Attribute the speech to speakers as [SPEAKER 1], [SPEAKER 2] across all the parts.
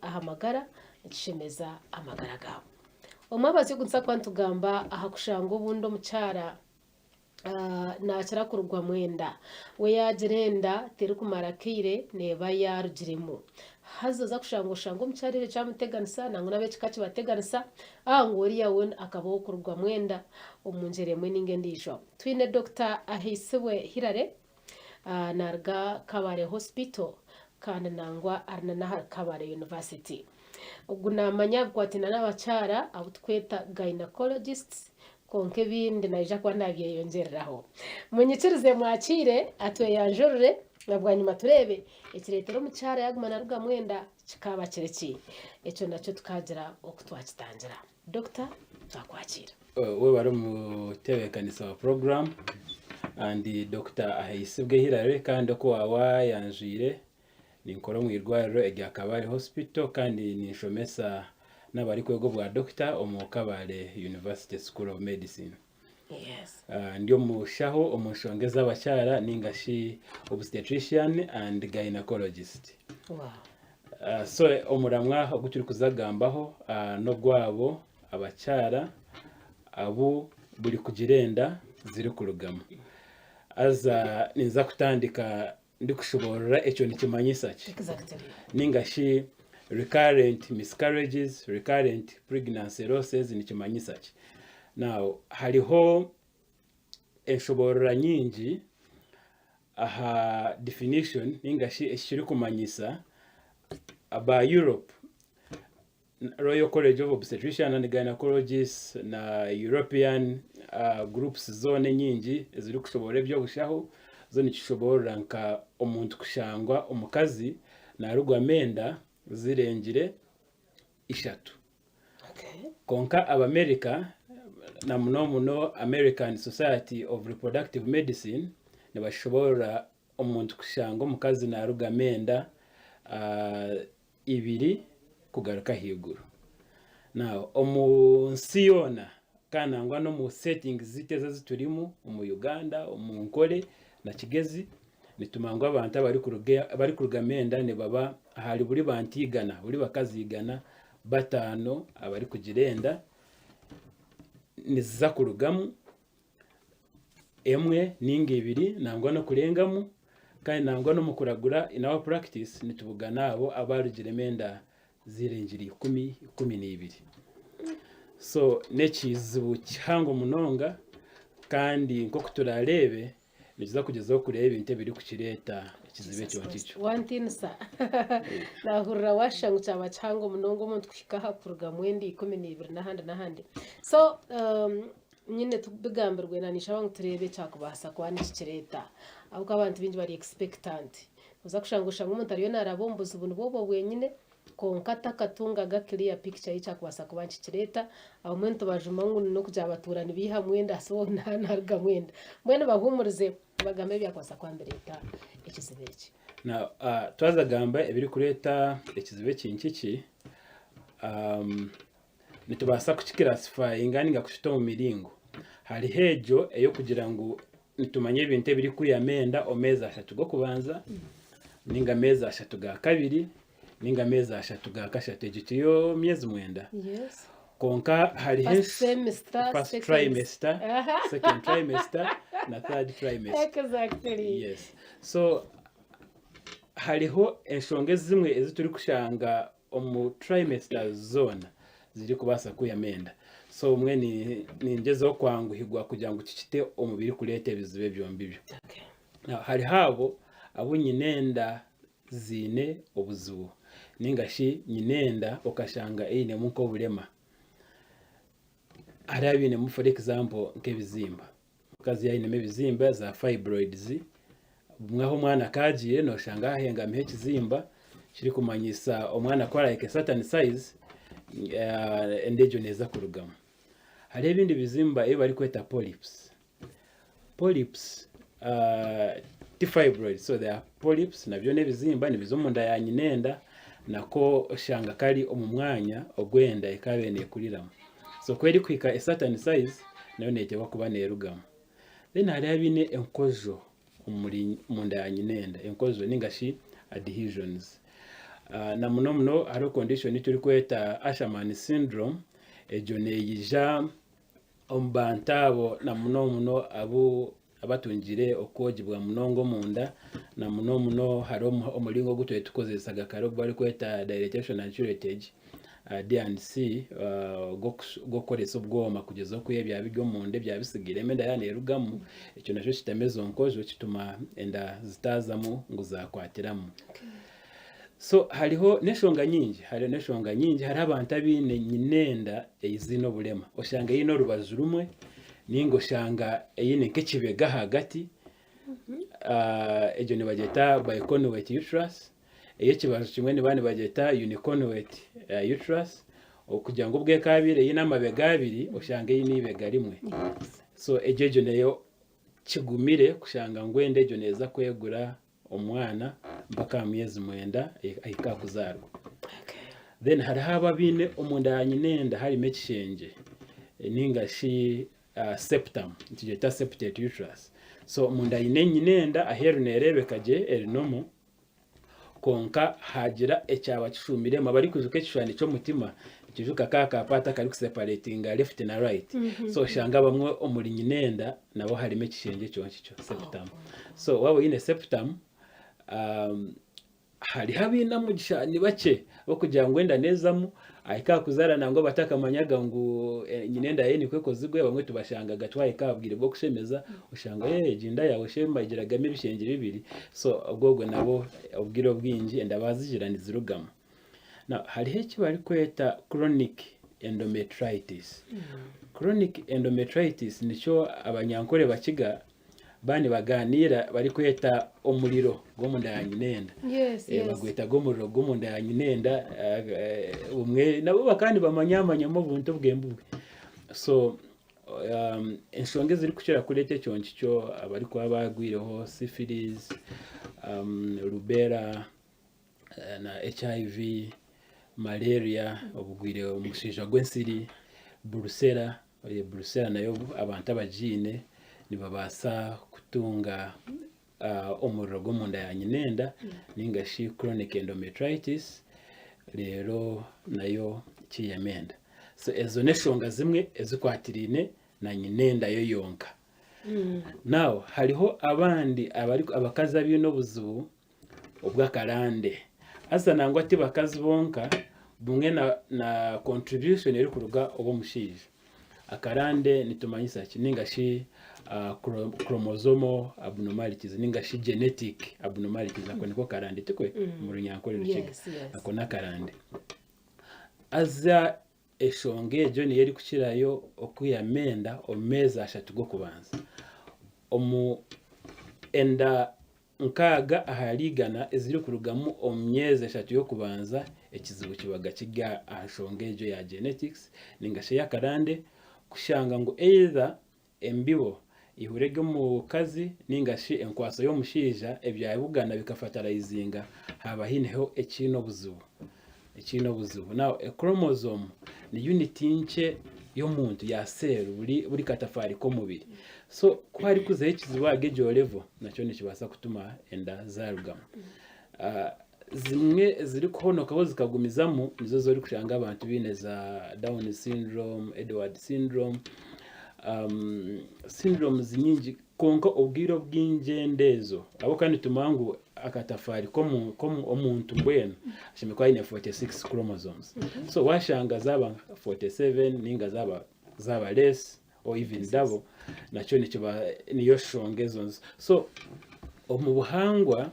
[SPEAKER 1] ahamagara ekishemeza amagara gawe omwabazi gunsa kwantugamba ahakushanga obundi omukyara nakira kurugwa mwenda we yagirenda teri kumara kire neba yarugiremu hazoza kushanga omukyarire kyamuteganisa nangu nabekika kibateganisa ngori yawe akabaho kurugwa mwenda omunjere mwe ningendijo twine Dr. Ahisibwe Hirare narga Kabare Hospital kandi nangwa arina na Kabare University ogunamanya kwatina n'abakyara abo tweta gynecologists konke bindi naija kwa nabyeyongereraho munyikirize mwakire atweyanjurire nabwanyuma turebe ekiretero omukyara yagumana ruga mwenda kikaba kireki ekyo nakyo tukagira okutwakitangira Dr. twakwakira
[SPEAKER 2] we bari mu tebekanisa wa program and Dr. Ahisibwe Hirare kandi ko wayanjire ninkora mu irwariro rya Kabare Hospital kandi ninshomesa n'abari kwego bwa Dr. omu Kabare University School of Medicine.
[SPEAKER 1] Yes.
[SPEAKER 2] Ndio mushaho omushongeza abakyara ningashi obstetrician and gynecologist.
[SPEAKER 1] Wow.
[SPEAKER 2] So omuramwa oguturi kuzagambaho no gwabo abakyara abo buri kugirenda ziri kurugama. Aza ninza kutandika ndikushoborera ekyo nikimanyisa ki.
[SPEAKER 1] Exactly.
[SPEAKER 2] Ningashi recurrent miscarriages, recurrent pregnancy losses nikimanyisa ki. Now hariho enshoborera nyingi aha definition ningashi ekiri kumanyisa aba Europe Royal College of Obstetricians and Gynecologists na European groups zone nyingi ziri kushobora ebyo bushaho zo nikishobora nka omuntu kushangwa omukazi na rugwa menda zirengire 3.
[SPEAKER 1] Okay.
[SPEAKER 2] Konka America na muno American Society of Reproductive Medicine ne bashobora omuntu kushanga omukazi na rugwa menda 2 kugaruka higuru. Now omunsi yona kanangwa no mu settings ziteza ziturimu mu Uganda mu Nkole na Kigezi nitumangwa abantu bari kurugamenda ne baba hali buri bantigana buri bakazigana 5 abari kugirenda niza kurugamu emwe ningi 2 nangwa no kurengamu kandi nangwa no mukuragura in our practice nitubugana abo abarugiremenda zirengiri 10-12. So nekizibu kihango munonga kandi nko kuturarebe niza kugezaho kureba ibintu biri kukireta ikizibe cyo cyo
[SPEAKER 1] wantinsa nahurira washangu cyaba cyango munongo umuntu kwikaha kuruga mwendi 12 n'ahandi so nyine tubigambirwe nanisha bangu turebe cyakubasa kwa nikireta ahubwo abantu bingi bari expectant uza kushangusha umuntu ariyo narabombuza ubuntu bobo wenyine konkata katunga ga clear picture yicyakubasa kubanki kireta aho muntu bajumangu no kujya abaturani biha mwenda so ntarga mwenda mwene bahumurize bagambe byakwasa kwambereta ikizibeki
[SPEAKER 2] na twazagamba ebiri kureta ikizibe kinkiki nitubasa kukiclassify inganinga kushito mu miringo hari hejo eyo kugira ngo nitumanye ibintu biri kuyamenda omeza 3 go kubanza ninga meza 3 ga kabiri ninga meza 3 ga kashatu egitiyo myezi mwenda.
[SPEAKER 1] Yes.
[SPEAKER 2] Konka hari
[SPEAKER 1] first
[SPEAKER 2] trimester, second trimester na third trimester.
[SPEAKER 1] Exactly.
[SPEAKER 2] Yes. So hariho enshonge zimwe ezituri kushanga omu trimester zone ziri kubasa kuyamenda. So umwe ni ngezo kwanguhigwa kugira ngo kikite omubiri kurete bizibe byombi byo.
[SPEAKER 1] Okay.
[SPEAKER 2] Now hari habo abo nyinenda zine obuzubu ningashi nyinenda okashanga ine munko bulema arabine mu for example nk'ebizimba kazi yaine mebizimba za fibroids mwaho mwana kagiye no shanga ahenga mehe kizimba kiri kumanyisa omwana kwara like certain size endejo neza kurugama hari ebindi bizimba bari kweta polyps fibroids. So there are polyps nabyo nebizimba nibizo munda ya nyinenda nako shanga kali omumwanya ogwenda ikabene kuriramo. So kweri kwika a certain size nayo netewa kuba nerugama. Then hari abine enkojo umuri munda ya nyinenda enkojo ningashi adhesions. na muno hariho condition turi kweta Asherman syndrome egyo neija omu bantu abo na muno abo abatungire okwogibwa munongo munda na muno hariho omulingo gutwe tukozesaga kare bari kweta dilatation and curettage D&C gokoresa obwoma kugeza okuye byabiryo munda byabisigire emenda yana erugamu ekyo nakyo kitemeza onkojo kituma enda zitazamu ngo zakwatiramu. So hariho neshonga nyingi hari abantu abine nyinenda eyizina obulema oshanga yino rubaju rumwe ningo oshanga eyine nk'ekibega hagati egyo nibageta bicondylar uterus eyekibazo kimwe nibani bageta unicondylar uterus okugira ngo ubwe kabire yine amabega abiri oshanga yine ibega rimwe. So egyo neyo kigumire kushanga ngwende egyo neza kwegura omwana mpaka myezi 9 ahika kuzarwa. Then hariho ababine omunda yanyinenda harimo ekishenje ningashi septum tugeta septate uterus. So munda yine nyinenda aheru nerebekaje erinomo konka hagira ekyaba kishumire mabari kuzuka ekishwani cy'omutima kijuka kakapata kari kuseparatinga left na right. So shanga bamwe omuri nyinenda nabo harimo ekishenje cyonki septum. So wabo yine septum hari habina mugisha ni bake okugira ngo enda nezamu ahika kuzara nango batakamanyaga ngo nyinenda yeni kwekozigwe bamwe tubashanga gatwaye kabwire bwo kushemeza ushanga jinda yawe shemba igiragame ibishenge bibiri. So ogogwe nabo obwiro bwinji enda bazijiraniza urugamo. Now hari heki bari kweta chronic endometritis. Chronic endometritis nico abanyankore bakiga bani baganira bari kweta omuliro gomunda yanyinenda. Bagweta gomuliro gomunda yanyinenda umwe nabo bakandi bamanyamanyamo buntu bwembubwe. So enshonge ziri kuchira kurete cyonki cyo abari kwa bagwireho syphilis, rubella na HIV, malaria obugwire omushija gwensiri, brucella nayo abantu abajine nibabasa kutunga omuriro gomunda yanyinenda ningashi chronic endometritis rero nayo kiyamenda. So ezo neshonga zimwe ezikwatirine na nyinenda yo yonka. Now hariho abandi abakazi abino buzubu obwakarande asa nangwa ati bakazi bonka bumwe na contribution eri kuruga obo mushije akarande nitumanyisa kiningashi chromosomal abnormalities ningashi genetic abnormalities akoniko karande tikwe mu runyankore rukiga akona karande aza eshonge ejo ni yeri kukirayo okuyamenda omeza ashatu go kubanza omu enda nkaga ahaligana eziri kurugamo omyezi ashatu yo kubanza ekizibu kibaga kiga ashonge ejo ya genetics ningashi yakarande kushanga ngo either embibo ihurege mu kazi ningashi enkwaso yo mushija ebyabugana bikafatalizinga haba hineho ekino buzubu. Now a chromosome ni unit inche y'omuntu ya cell buri katafari ko mubiri. So kwari kuza ekizibu agejo level nakyo nikibasa kutuma enda zarugama. Zimwe ziri kuhonokaho zikagumizamo nizo zori kushanga abantu bine za Down syndrome, Edward syndrome, syndromes nyingi konka obwiro bw'ingendezo abo kandi tumangu akatafari ko omuntu mbwenu ashimikwa ine 46 chromosomes. So washanga zaba 47 ninga zaba less or even double nakyo niyo shongezo. So mu buhangwa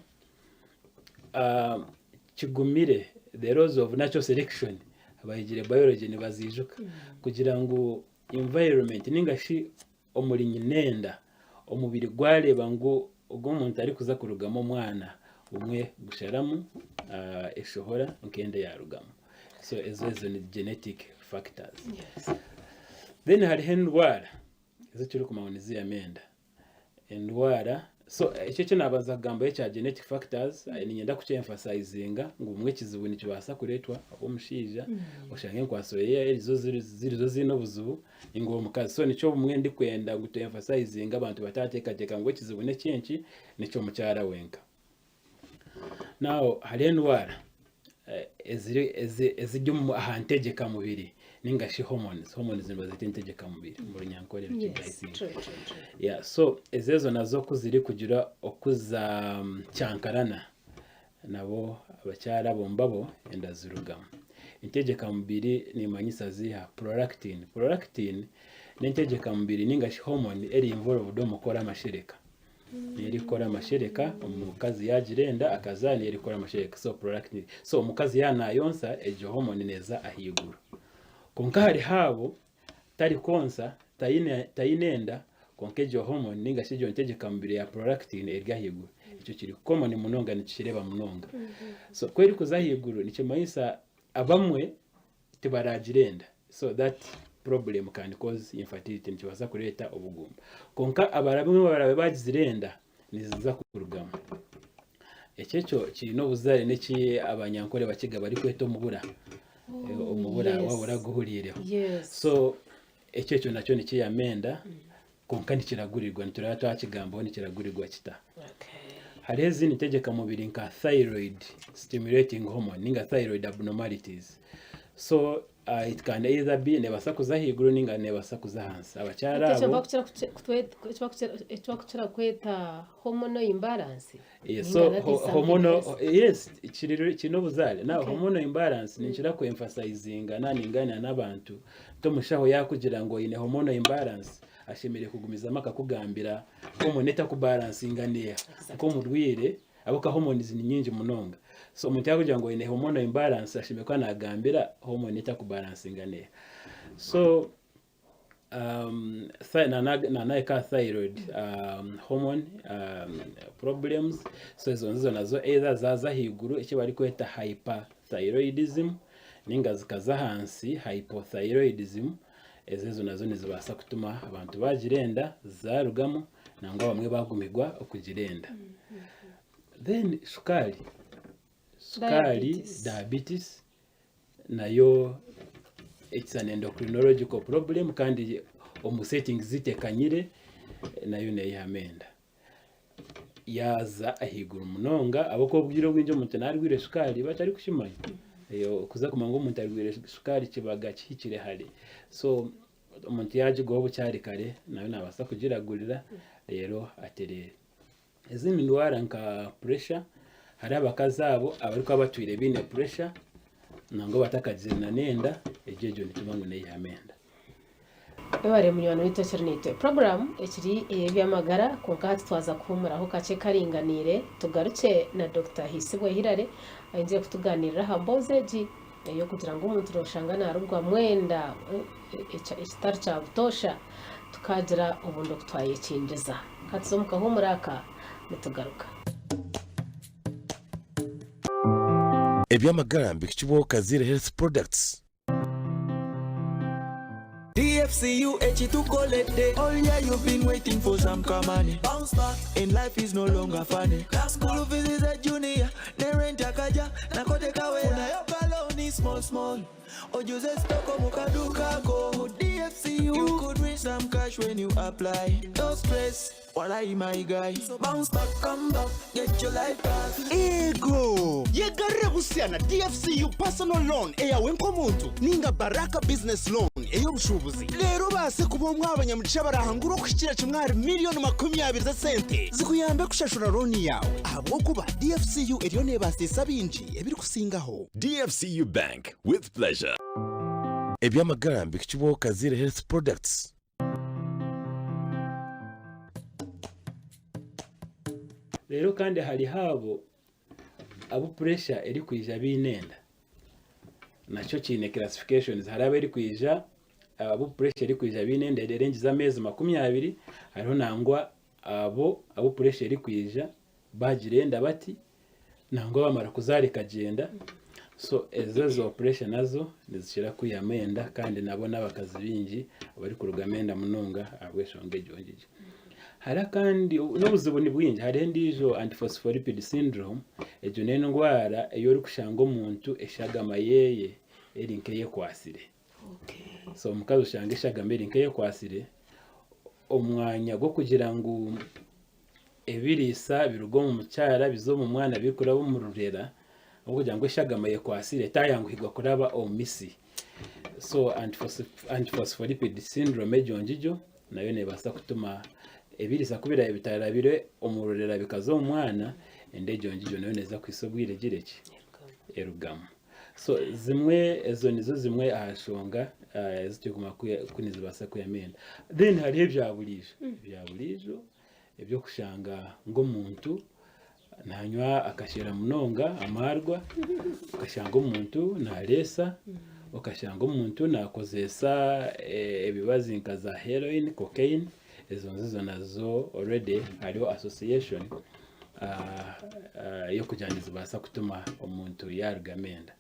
[SPEAKER 2] kigumire the laws of natural selection abayigire biology ni bazijuka kugira ngo environment ningashi omuri nyinenda omubiri gwareba ngo ubwo umuntu ari kuza kurugamo mwana umwe gusharamu eshohora nkende yarugamo. So ezo ni genetic factors. Then hari hendwara ezo kiri kumawonizi ya menda endwara. So icyo nabaza gamba cya genetic factors ni nyenda kucyo emphasizinga ngo umwe kizibu nikibasa kuretwa omushija oshange kwasoye izo zino buzubu ingo mukazi. So nicyo umwe ndi kwenda guto emphasizinga abantu batatekateka ngo kizibu ne cyinki nicyo mucyara wenka. Now hari endwara eziryo ahantegeka mubiri ningashi hormones nizo zitintegeka mubiri mu runyankore yeah so ezezo nazo kuziri kugira okuza cyankarana nabo abacyara bombabo enda zirugama integeka mubiri nimanyisa ziha prolactin n'integeka mubiri ningashi hormone eri involved mu kora amashereka eri kora amashereka omukazi yagirenda akazana eri kora amashereka so prolactin so omukazi yanayonsa ejo hormone neza ahiguru konka hari habo tari konsa tayinenda konka ejo hormone ningashi ejo integeka mubiri ya prolactin eri ahiguru icyo kiri common munonga nikireba munonga so kweri kuzahiguru nikimanyisa abamwe tibaragirenda so that problem can cause infertility nikibaza kureta obugumba konka bamwe bagizirenda niziza kurugama ekyecho kirino buzare neki abanyankore bakiga bari kweta omubura wabura guhurireho so ekyecho nacyo nikiyamenda konka nikiragurirwa nituraba twakigambaho nikiragurirwa kita hari ezindi ntegeka mubiri nka thyroid stimulating hormone ninga thyroid abnormalities so it can either be nebasa kuzahiguru ninga nebasa kuzahansi abacyara abo
[SPEAKER 1] kuchira kweta hormonal imbalance
[SPEAKER 2] so hormonal yes kino buzale na hormonal imbalance ninshira ku emphasizing ningana n'abantu tomushaho yakugira ngo ine hormonal imbalance ashimire kugumiza maka kugambira ko moneta ku balancinga neya ko murwire abo ka hormones ni nyingi munonga so umuntu yakugira ngo ine hormonal imbalance ashimire ko anagambira hormone eta ku balancinga neya so na thyroid hormone problems so izo nazo either zaza higuru icyo bari kweta hyperthyroidism ninga zikaza hansi hypothyroidism ezezo nazo nizibasa kutuma abantu bagirenda zarugamo nangwa bamwe bagumigwa okugirenda then sukari diabetes nayo it's an endocrinological problem kandi settings zitekanyire nayo neyihamenda yaza ahiguru munonga abako bwiro bwinjo umuntu narwire sukari batari kushimanya eyo kuza kumango umuntu arwire sukari kibaga kikire hari so umuntu yaje gobo cyari kare nayo nabasa kugiragurira rero aterere ezindi ndwara nka pressure hari abakazabo abari kwa batwire bine pressure nango batakazina nenda ejejo nitumango neyihamenda
[SPEAKER 1] ebare munywana witokernite program ekiri ebyamagara konka twaza kumuraho kace karinganire tugaruke na Dr. Hisibwe Hirare ayinze kutuganirira hambozeji yo kugira ngo umuntu roshangana arugwa mwenda ikitari cya butosha tukagira ubundo twayikinjiza katsomuka ho muraka nitugaruka
[SPEAKER 3] ebyamagara mbikibo Kazire Health Products
[SPEAKER 4] DFCU H2Colete. All year you've been waiting for some money. Bounce back, and life is no longer funny. School fees is a junior, ne rent a kaja, na kote kawela. Yo baloni small. Ojuze stoko mukaduka go. DFCU, you could win some cash when you apply. No stress, walai my guy. So bounce back, come back, get your life back.
[SPEAKER 5] Ego! Yegare busiana DFCU personal loan eya wenko muntu. Ninga Baraka business loan eyo bushubuzi. Lero base kubo mw'abanyamugisha barahangura kwikira kimwari miliyoni 20 za sente. Zikuyambe kushashura loan yawe. Abo kuba DFCU eriyo nebasesa binji ebiri kusingaho.
[SPEAKER 3] DFCU Bank with pleasure. Ebyamagara mbikibo Kazire Health Products.
[SPEAKER 2] rero kandi hari habo abo pressure eri kwija binenda nacho kine classifications hari abari kwija abo pressure eri kwija binenda range za mezi 20 hariho nangwa abo pressure eri kwija bagirenda bati nangwa bamara kuzari kagenda so ezo pressure nazo nizishira kuyamenda kandi nabo nabakazi bingi abari kurugamenda munonga abweshonge jongeje hari kandi n'ubuzibu ni bwingi hari ndijo antiphospholipid syndrome ejo n'indwara iyo uri kushanga umuntu eshagama yeye erinkeye kwasire so mukazo ushanga eshagama erinkeye kwasire omwanya go kugira ngo ebirisa birugo mu mucyara bizo mu mwana bikura bo mu rurera okugira ngu eshagama yekwasire tayanguhirwa kuraba omu misi. So antiphospholipid syndrome egyo ngijo nayo nebaasa kutuma ebirisa kubira bitarabire omurorera bikaza omu mwana ende egyo ngijo nayo neeza kwisa obwire gireki erugamu. So zimwe ezo nizo zimwe ahashonga ezitukuma kunizibaasa kuyamenda. Then hariho ebyaburiijo ebyokushanga ng'omuntu nanywa akashera munonga amarwa, ukashanga omuntu nareesa, ukashanga omuntu nakozesa ebibazi nka za heroin, cocaine, ezo nzizo nazo already hariho association yokugira nizibaasa kutuma omuntu yaruga amenda.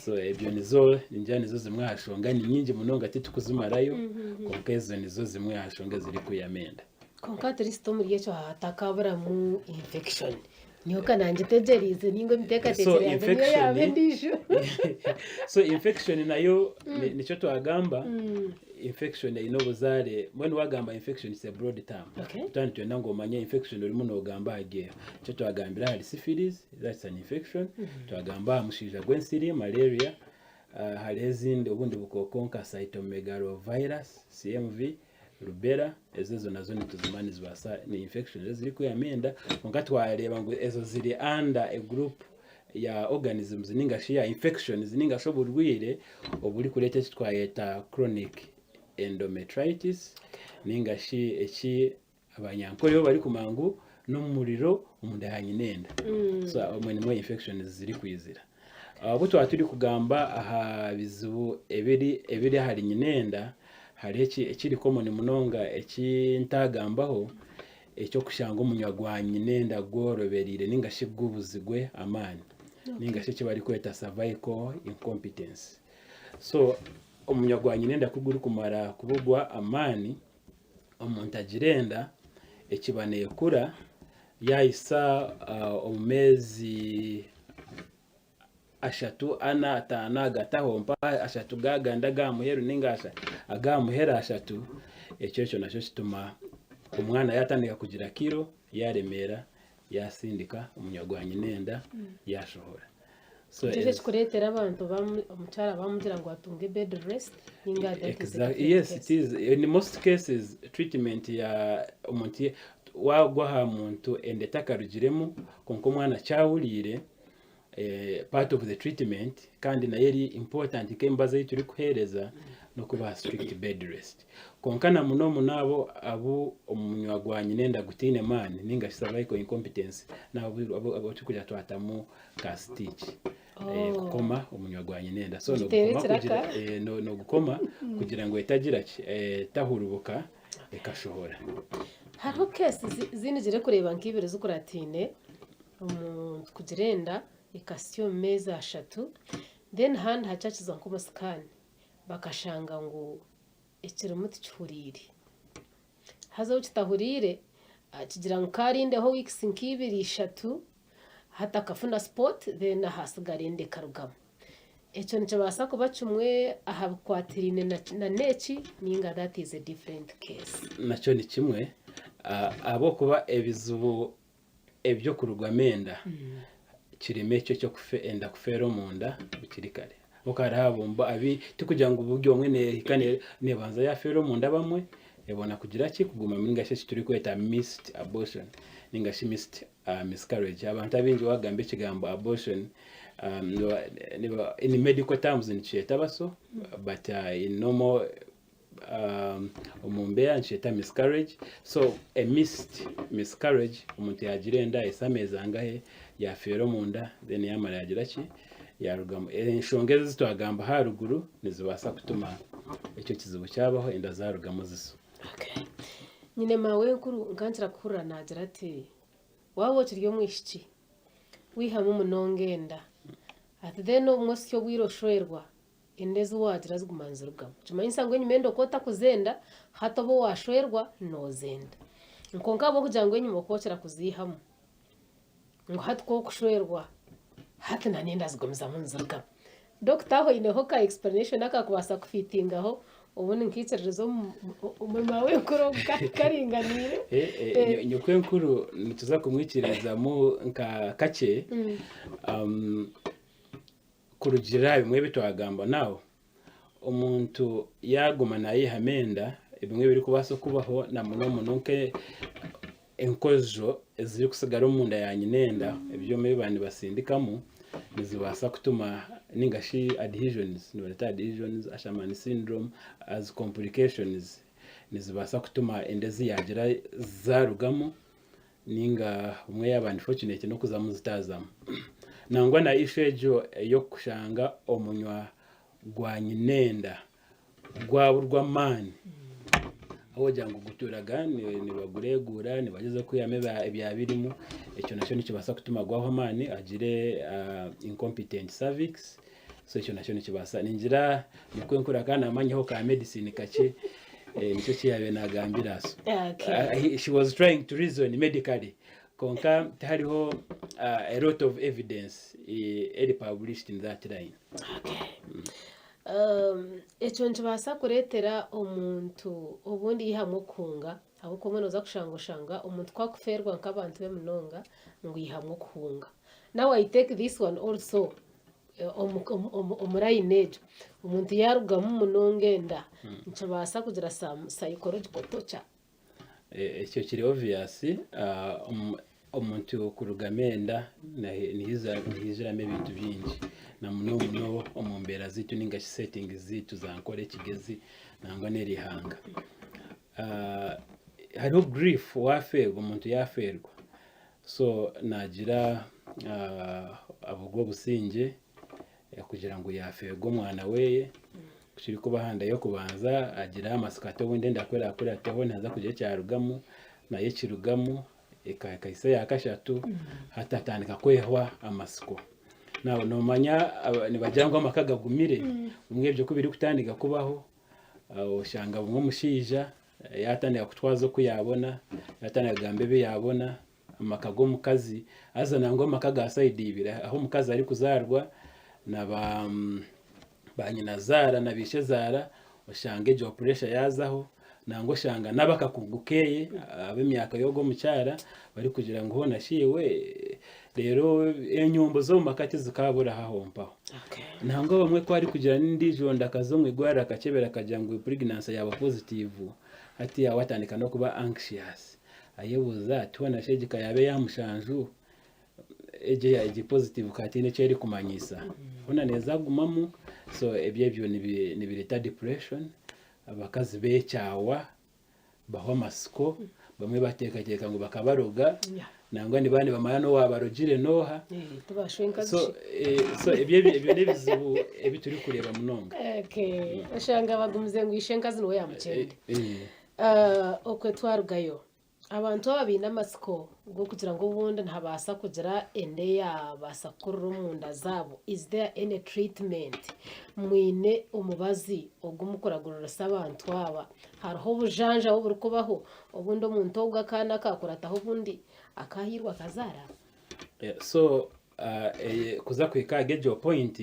[SPEAKER 2] So ebyo nizo zimwe ahashonga ni nyingi munonga titukuzimarayo konka ezo nizo zimwe ahashonga ziri kuyamenda.
[SPEAKER 1] konka turisito muri ekyo hatakaburamu infection niyo kanange tegerize ningo mitekatekere yange niyo yabe ndijo.
[SPEAKER 2] So infection nayo nicyo twagamba. Infection ino buzare mbona wagamba infection is a broad term. Tutani tuyenda ngo manye infection urimo nogamba agiye cyo twagambira hari syphilis, that's an infection. Twagamba mushija gwensiri, malaria, hari ezindi ubundi bukoko nka cytomegalovirus, CMV, rubella, ezo nazo nituzimani zibasa ni infection ziri kuyamenda konka twareba ngo ezo ziri under a group ya organisms ningashi ya infections ningasho burwire oburi kurete twayeta chronic endometritis ningashi eki abanyankore bari kumangu n'umuriro umunda yanyenenda. So omwenimo infections ziri kwizira abo twaturi kugamba aha bizibu ebiri hari nyenenda hari ekiri common munonga ekintagambaho ekyo kushanga umunywa gwanyenenda gworoberire ningashi bw'ubuzigwe amani ningashi kibari kweta cervical incompetence. So umunywa gwanyenenda kuguru kumara kubugwa amani omuntu agirenda ekibaneye kura yaisa omumezi 3, 4, 5 agataho mpa 3 gaganda gamuheru ningasha agamuhera 3 ekyo nakyo kituma umwana yatandika kugira kiro yaremera yasindika umunywa gwanyenenda yashohora. So
[SPEAKER 1] ekyo kikuretera abantu omukyara bamugira ngo atunge bed rest ninga
[SPEAKER 2] yes it is in most cases treatment ya omuntu wagwa ha muntu endetakarugiremu konko mwana cyawulire part of the treatment kandi na yeri important kembaza yituri kuhereza no kuba strict bed rest konkana muno munabo abo umunywa gwanyenenda gutine man ninga cervical incompetence nabo tukujya twatamu ka stitch kukoma umunywa gwanyenenda so no gukoma kugira ngo etagira tahurubuka ekashohora.
[SPEAKER 1] hariho kesi zinigire kureba nk'ibiro z'ukuratine umuntu kugirenda ikasiyo mezi 3 then handi hacakiza nko basikani bakashanga ngo ikirumuti cyurire hazo kitahurire kigira ngo karindeho weeks nk'ibiri 3 hatakafuna spot then hasigarinde karugamo ekyo nicyo basa kuba kimwe ahabukwatirine na neki ninga that is a different case.
[SPEAKER 2] Nacyo ni kimwe abo kuba ebizubu ebyo kurugwamenda kirime cyo kufenda kufero munda bikirikare ukarabumba abi tukugira ngo uburyo omwe nekane nebanza ya fero munda bamwe ebona kugira ki kuguma mingashe turi kweta missed abortion ningashi missed miscarriage abantu abinji wagambe kigambo abortion in medical terms ni cheta baso but in normal omumbea ncheta miscarriage. So a missed miscarriage umuntu yagirenda esameza ngahe ya fero munda then yamara yagira ki yarugamo enshongeze zitwagamba haruguru nizibasa kutuma icyo kizibu cyabaho enda zarugamo ziso.
[SPEAKER 1] Okay. Nyine mawe nkuru nganzira kuhura nagira ati wawo kiryo mwishiki wihamu umunongenda ati then umwosyo bwiroshoerwa endezo wagira zigumanzirugamo chuma insango nyimendo kota kuzenda hatobo washoerwa nozenda nkonka bo kujango nyimo kokera kuzihamu ngo hatko kushoerwa hati nanenda zigomza munzirugamo doctor ho ineho ka explanation akakubasa kufitingaho ubundi nkitererezo umurimo we kuro karinganire
[SPEAKER 2] nyokwe nkuru nituza kumwikirizamu nka kake kurugira bimwe bitwagamba nawe umuntu yaguma nayihamenda bimwe biri kubasa kubaho na muno nke enkozo ziri kusigara mu nda yanyu nenda ibyo mebani basindikamo nizibasa kutuma ningashi adhesions Asherman syndrome as complications nizibasa kutuma endezi yagira zarugamo ninga umwe y'abantu fortunate no kuzamuzitazamo nangwa na ishejo yo kushanga omunywa gwanyinenda gwaburwa mani aho jango guturaga ni baguregura ni bageze kuyameba ibyabirimo icyo nacyo nikibasa kutuma gwaho mani agire incompetent cervix so icyo nacyo nikibasa ningira nikwe nkura kana amanyeho ka medicine kake nicyo kiyabe nagambira so she was trying to reason medically konka hariho a lot of evidence published in that line.
[SPEAKER 1] Icyo nkibasa kuretera omuntu ubundi yihamukunga abo kumenoza kushanga umuntu kwakuferwa nk'abantu bemunonga ngo yihamukunga. Now I take this one also omurayinejo umuntu yarugamo munongenda nkibasa kugira psychological torture.
[SPEAKER 2] Icyo kiri obvious omuntu kurugamenda nihiziramo ibintu byinshi na muno omumbera zitu ninga setting zitu zankore kigezi nangwa nerihanga hariho grief waferwa umuntu yaferwa so nagira abugwo businge kugira ngo yaferwa umwana weye kiri kubahanda yo kubanza agira amasikato wende ndakwera teho naza kuje cyarugamo naye kirugamo ikaise yakashatu hatatandika kwehwa amasiko nawe nomanya nibajangwa amakaga gumire umwe byo kubiri kutandika kubaho ushanga bumwe mushija yatandika kutwazo kuyabona yatandika gambebe yabona amakago mukazi azanangwa amakaga aside ibira aho mukazi ari kuzarwa na banyina zara na bishe zara ushange jo pressure yazaho nango shanga nabakakugukeye abemyaka yogo mucyara bari kugira ngo honashiwe rero enyumbo zo makati zikabura hahompaho nango bamwe ko ari kugira n'indi jonda kazomwe gwara akakebera kajya ngo pregnancy yaba positive ati yawatandika no kuba anxious ayebuza tubona shegika yabe yamushanju eje yaje positive katine cyari kumanyisa hona neza gumamu so ebyebyo ni bireta depression abakazi becyawa baho masiko bamwe batekakeka ngo bakabaroga nangwa ni bandi bamara no wabarogire noha
[SPEAKER 1] tubashwenka
[SPEAKER 2] so ebyo nebizibu ebituri kureba munonga
[SPEAKER 1] ashanga bagumze ngo ishenka zino yamucende okwe twarugayo abantu babina amasiko ngo kugira ngo ubundi ntabasa kugira ende yabasa kurumunda zabo. Is there any treatment mwine umubazi ogumukoragurura sabantu aba hariho bujanja aho buri kubaho ubundi umuntu ogakana kakurataho ubundi akahirwa kazara
[SPEAKER 2] so kuza kwikage jo point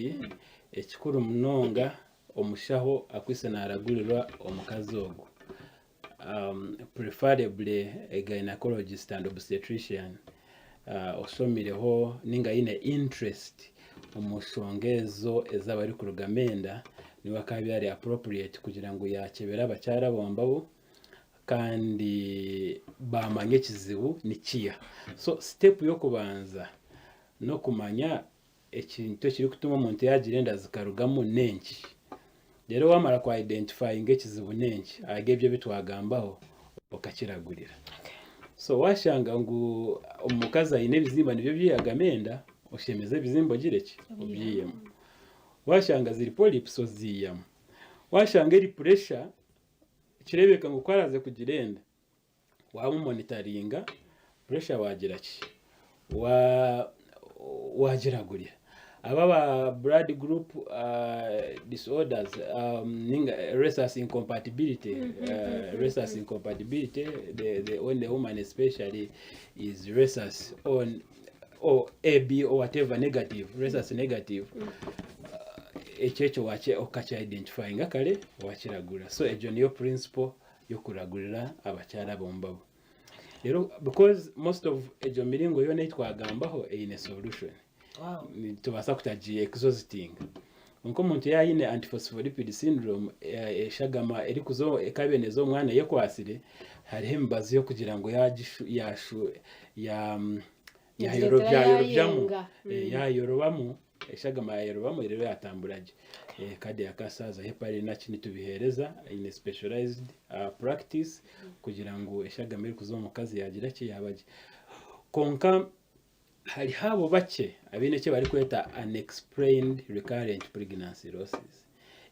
[SPEAKER 2] ekikuru munonga omushaho akwise naragurira omukazi ogo preferably a gynecologist and obstetrician osomireho ninga ine interest umushongezo ezabari kurugamenda niwe akabyari appropriate kugira ngo yakebera abacyara bombabo kandi bamanye kizibu nikiya. So step yo kubanza no kumanya ekintu kiri kutuma umuntu yagirenda zikarugamo nenki. Rero wamara kwa identifying ekizibu nenki agebye bitwagambaho okakiragurira. So washanga ngo umukazi ayine bizimba nibyo byiyagamenda oshemeze bizimbo gireki obyiyemo. Washanga ziri polyps oziyamo. Washanga iri pressure kirebeka ngo kwaraze kugirenda wamumonitoringa pressure wagira ki wagiragurira ababa blood group disorders rhesus incompatibility the when the woman especially is rhesus on or AB or whatever negative rhesus negative ekyo wache okacha identifying kale wakiragura. So ejo niyo principle yo kuragurira abakyara bombabo. Rero because most of ejo miringo yone twagambaho ine solution.
[SPEAKER 1] Wow.
[SPEAKER 2] Tubasa kutaji exhausting. Nko muntu yayine antiphospholipid syndrome eshagama eri kuzo ekabenezo mwana yekwasire hariho embazi yo kugira ngo yayorobamu eshagama yayorobamu rero yatamburaje kadi yakasaza hepari nakini tubihereza in specialized practice kugira ngo eshagama eri kuzo mukazi yagira ki yabaje konka hari habo bake abineke bari kweta unexplained recurrent pregnancy losses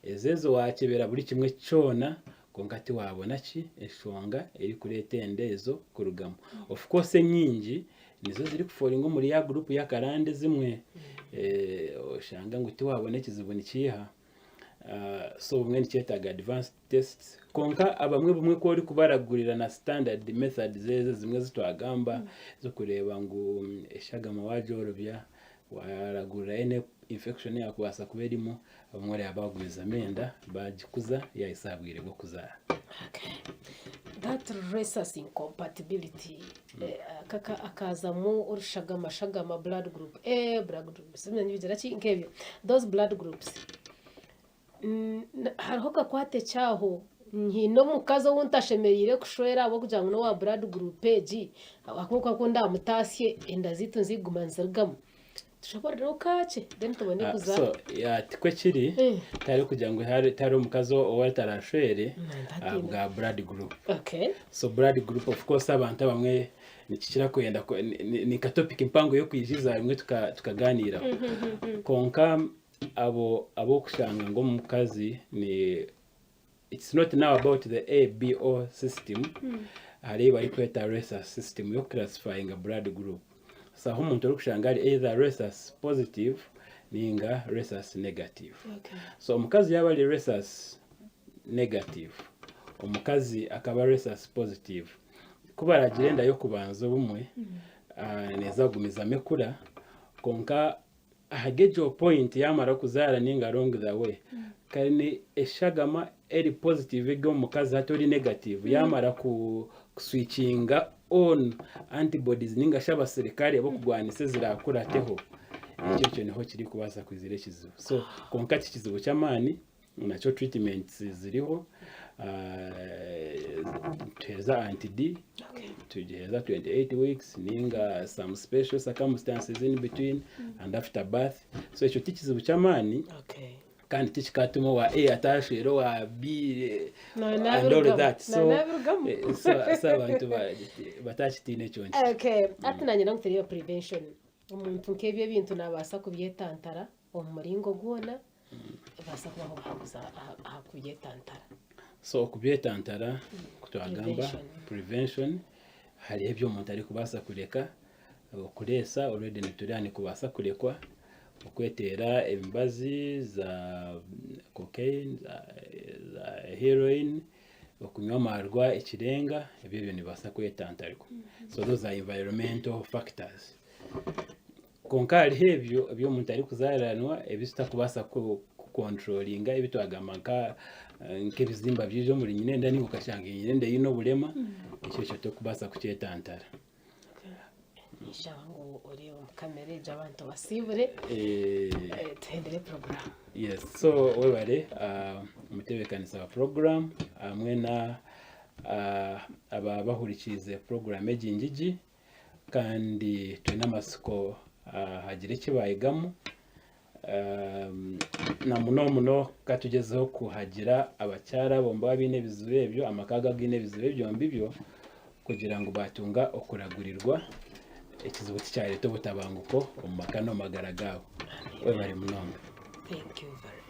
[SPEAKER 2] ezezo wakebera buri kimwe cyona konkati wabona ki eshonga eri kureta endezo kurugamo. Of course nyingi nizo ziri kuforinga muri ya group ya karande zimwe oshanga ngo tiwabone kizibuni kiha so bumwe nicyetaga advanced tests konka abamwe bumwe ko uri kubaragurira na standard method zeze zimwe zitwagamba zo kureba ngo eshagama wajorobya waragurira ene infection yakubasa kuberimo abamwe yabagwiza menda bagikuza yayisabwire go kuzara.
[SPEAKER 1] Okay. That rhesus incompatibility kaka akazamu urushagama blood group blood groups simenya bigira ki nkebyo those blood groups hariho kakwate cyaho nkino mukazo wuntashemeyire kushwera abo kugira ngo no wa blood group eji akuko akunda mutasye enda zitu nziguma nzirgamo tushobora rero kace then tubone kuza
[SPEAKER 2] so ya tikwe kiri tari kugira ngo tari umukazo owatarashwere bwa blood group.
[SPEAKER 1] Okay.
[SPEAKER 2] So blood group of course abantu bamwe nikikira kuyenda ni ka topic impango yo kwijiza rimwe tukaganira konka abo kushanga ngo mukazi ni it's not now about the ABO system hari bari kweta rhesus system yo classifying a blood group. So umuntu rukushanga ari either rhesus positive ninga rhesus negative.
[SPEAKER 1] Okay.
[SPEAKER 2] So omukazi yaba ari rhesus negative omukazi akaba rhesus positive kuba ragirenda yo kubanza bumwe neza gumiza mekura konka ahagejo point yamara kuzara ninga along the way kandi eshagama eri positive ego mukazi hatori negative yamara ku switchinga on antibodies ninga shaba serikali abo kugwanise zirakurateho icyo niho kiri kubaza kwizire kizibu. So konka kizibu cyamani nacho treatments ziriho tuheza anti-D tujeza 28 weeks ninga some special circumstances in between and after birth. So icyo kizibu cyamani
[SPEAKER 1] Okay.
[SPEAKER 2] kandi tikikatuma wa A atashero wa B and all that. So abantu batachitine cyonje.
[SPEAKER 1] Okay. Atinanye nangutiriyo prevention umuntu nkebye bintu nabasa kubyetantara umuringo gwona basa kubaho bakuza akubyetantara.
[SPEAKER 2] So kubyetantara kutwagamba prevention hari ebyo umuntu ari kubasa kureka kuresa already niturani kubasa kurekwa okwetera embazi za cocaine za heroin okunywa amarwa ikirenga ebyo nibasa kwetantariko. So those are environmental factors. Konkari hebyo ebyo umuntu ari kuzaranwa ebista kubasa controllinga ebitwagamba nk'ebizimba by'ejo muri nyinenda ningo kashanga nyinenda yino bulema icyo cyo kubasa kucyetantara.
[SPEAKER 1] Ishango uri kamere j'abantu basibure tendere program.
[SPEAKER 2] Yes, so webare umutebekanisa wa program amwe na aba bahurikize program ejingiji kandi twina masiko hagire kibayigamo na muno katugezeho kuhagira abacyara bomba bine bizurebyo amakaga bwine bizurebyo mbibyo kugira ngo batunga okuragurirwa ikizubu cyari to butabanguko umakano magaragaho we bari munombe.
[SPEAKER 1] Thank you very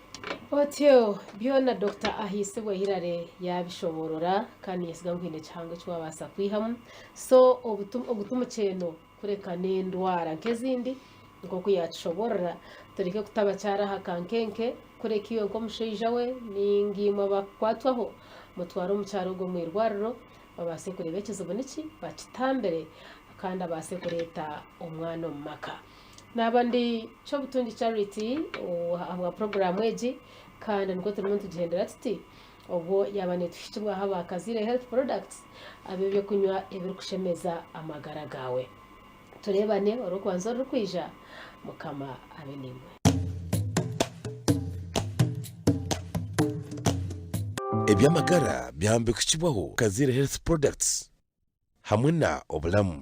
[SPEAKER 1] much. Otyo byona Dr. Ahise Wehirare yabishoborora kandi yesiga ngwine cyangwa cyabasa kwihamu. So ogutumu cyeno kureka n'indwara nk'ezindi ngo kuyacyoborora tureke kutabacyara hakankenke kureka iyo ngo mushija we ningimo bakwatwaho mutwara umucyaro go mu irwariro babase kurebekeza uboniki bakitambere kandi abase kureta umwana mu maka. n'abandi cyo butungi charity aba program egi kandi niko turimo tugendera tuti ubwo yabane tufitwa haba Kazire Health Products abe byo kunywa ibiri kushemeza amagara gawe turebane orukwanzo rukwija mukama abe nimwe
[SPEAKER 3] ebyamagara byambikishibwaho Kazire Health Products hamwe na obulamu.